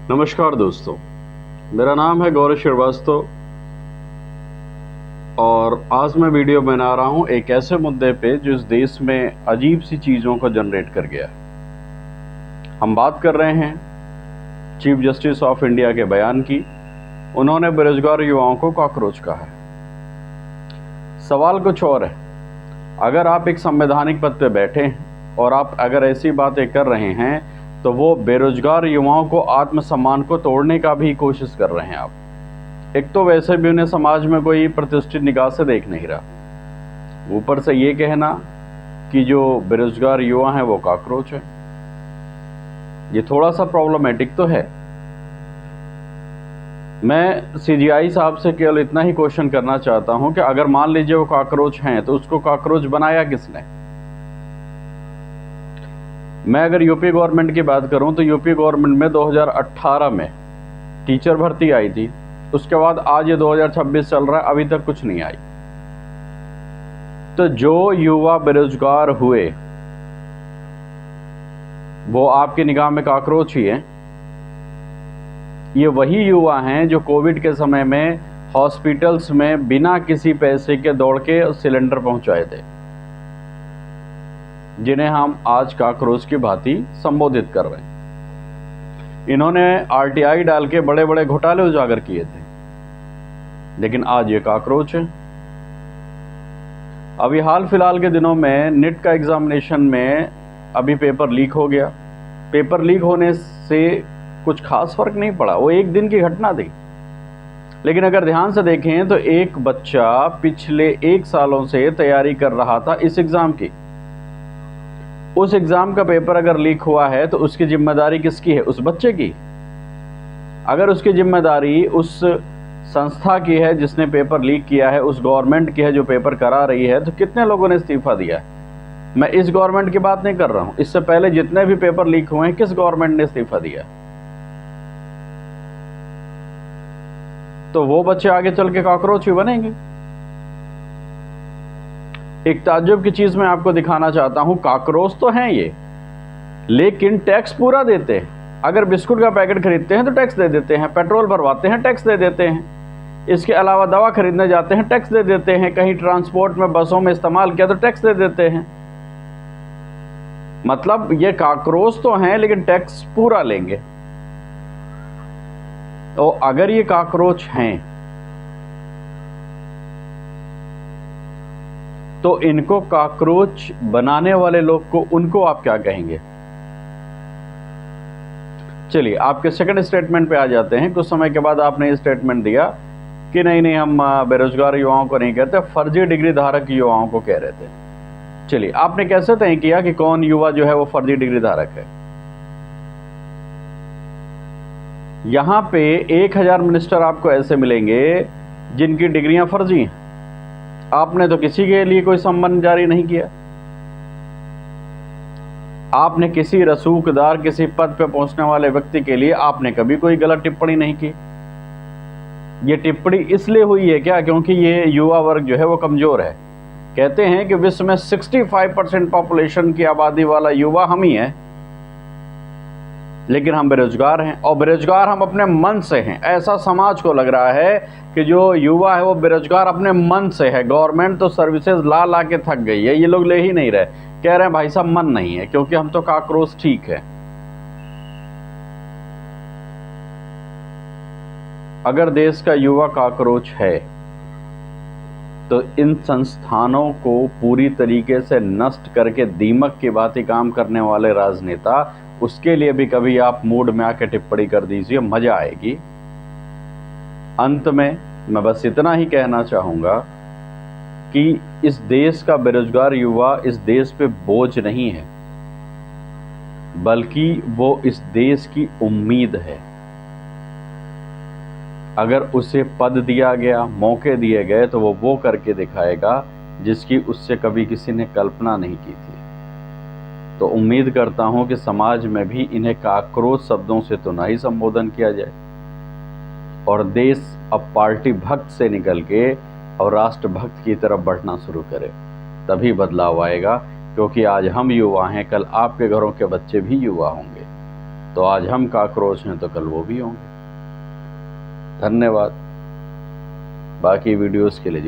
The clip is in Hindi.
नमस्कार दोस्तों, मेरा नाम है गौरव श्रीवास्तव और आज मैं वीडियो बना रहा हूं एक ऐसे मुद्दे पे जो इस देश में अजीब सी चीज़ों को जनरेट कर गया। हम बात कर रहे हैं चीफ जस्टिस ऑफ इंडिया के बयान की। उन्होंने बेरोजगार युवाओं को कॉकरोच कहा है। सवाल कुछ और है, अगर आप एक संवैधानिक पद पे बैठे हैं और आप अगर ऐसी बातें कर रहे हैं तो वो बेरोजगार युवाओं को आत्मसम्मान को तोड़ने का भी कोशिश कर रहे हैं आप। एक तो वैसे भी उन्हें समाज में कोई प्रतिष्ठित निगाह से देख नहीं रहा, ऊपर से ये कहना कि जो बेरोजगार युवा हैं वो कॉकरोच है, ये थोड़ा सा प्रॉब्लमेटिक तो है। मैं सीजीआई साहब से केवल इतना ही क्वेश्चन करना चाहता हूं कि अगर मान लीजिए वो कॉकरोच हैं तो उसको कॉकरोच बनाया किसने? मैं अगर यूपी गवर्नमेंट की बात करूं तो यूपी गवर्नमेंट में 2018 में टीचर भर्ती आई थी, उसके बाद आज ये 2026 चल रहा है, अभी तक कुछ नहीं आई। तो जो युवा बेरोजगार हुए वो आपकी निगाह में कॉकरोच ही है। ये वही युवा हैं जो कोविड के समय में हॉस्पिटल्स में बिना किसी पैसे के दौड़ के सिलेंडर पहुंचाए थे, जिन्हें हम आज कॉकरोच की भांति संबोधित कर रहे हैं। इन्होंने आरटीआई डाल के बड़े बड़े घोटाले उजागर किए थे, लेकिन आज ये कॉकरोच है। अभी हाल फिलहाल के दिनों में नीट का एग्जामिनेशन में अभी पेपर लीक हो गया। पेपर लीक होने से कुछ खास फर्क नहीं पड़ा, वो एक दिन की घटना थी। लेकिन अगर ध्यान से देखें तो एक बच्चा पिछले 1 सालों से तैयारी कर रहा था इस एग्जाम की। उस एग्जाम का पेपर अगर लीक हुआ है तो उसकी जिम्मेदारी किसकी है? उस बच्चे की। अगर उसकी जिम्मेदारी उस संस्था की है जिसने पेपर लीक किया है, उस गवर्नमेंट की है जो पेपर करा रही है, तो कितने लोगों ने इस्तीफा दिया है? मैं इस गवर्नमेंट की बात नहीं कर रहा हूं, इससे पहले जितने भी पेपर लीक हुए हैं किस गवर्नमेंट ने इस्तीफा दिया? तो वो बच्चे आगे चल के कॉकरोच ही बनेंगे। एक ताज्जुब की चीज मैं आपको दिखाना चाहता हूं, कॉकरोच तो हैं ये, लेकिन टैक्स पूरा देते हैं। अगर बिस्कुट का पैकेट खरीदते हैं तो टैक्स दे देते हैं, पेट्रोल भरवाते हैं टैक्स दे देते हैं, इसके अलावा दवा खरीदने जाते हैं टैक्स दे देते हैं, कहीं ट्रांसपोर्ट में बसों में इस्तेमाल किया तो टैक्स दे देते हैं। मतलब ये कॉकरोच तो हैं लेकिन टैक्स पूरा लेंगे। तो अगर ये कॉकरोच हैं तो इनको कॉकरोच बनाने वाले लोग को, उनको आप क्या कहेंगे? चलिए आपके सेकंड स्टेटमेंट पे आ जाते हैं। कुछ समय के बाद आपने ये स्टेटमेंट दिया कि नहीं हम बेरोजगार युवाओं को नहीं कहते, फर्जी डिग्री धारक युवाओं को कह रहे थे। चलिए आपने कैसे तय किया कि कौन युवा जो है वो फर्जी डिग्री धारक है? यहां पे 1000 मिनिस्टर आपको ऐसे मिलेंगे जिनकी डिग्रियां फर्जी हैं। आपने तो किसी के लिए कोई सम्मान जारी नहीं किया। आपने किसी रसूखदार, किसी पद पे पहुंचने वाले व्यक्ति के लिए आपने कभी कोई गलत टिप्पणी नहीं की। ये टिप्पणी इसलिए हुई है क्या? क्योंकि ये युवा वर्ग जो है वो कमजोर है। कहते हैं कि विश्व में 65% पॉपुलेशन की आबादी वाला युवा हम ही है, लेकिन हम बेरोजगार हैं, और बेरोजगार हम अपने मन से हैं। ऐसा समाज को लग रहा है कि जो युवा है वो बेरोजगार अपने मन से है। गवर्नमेंट तो सर्विसेज ला ला के थक गई है, ये लोग ले ही नहीं रहे, कह रहे हैं भाई साहब मन नहीं है, क्योंकि हम तो कॉकरोच ठीक है। अगर देश का युवा कॉकरोच है तो इन संस्थानों को पूरी तरीके से नष्ट करके दीमक की भांति काम करने वाले राजनेता, उसके लिए भी कभी आप मूड में आके टिप्पणी कर दीजिए, मजा आएगी। अंत में मैं बस इतना ही कहना चाहूंगा कि इस देश का बेरोजगार युवा इस देश पे बोझ नहीं है, बल्कि वो इस देश की उम्मीद है। अगर उसे पद दिया गया, मौके दिए गए, तो वो करके दिखाएगा जिसकी उससे कभी किसी ने कल्पना नहीं की थी। तो उम्मीद करता हूं कि समाज में भी इन्हें कॉकरोच शब्दों से तो नहीं संबोधन किया जाए, और देश अब पार्टी भक्त से निकल के और राष्ट्रभक्त की तरफ बढ़ना शुरू करे, तभी बदलाव आएगा। क्योंकि आज हम युवा हैं, कल आपके घरों के बच्चे भी युवा होंगे। तो तो आज हम काकरोच हैं तो कल वो भी होंगे। धन्यवाद। बाकी वीडियोस के लिए जुड़े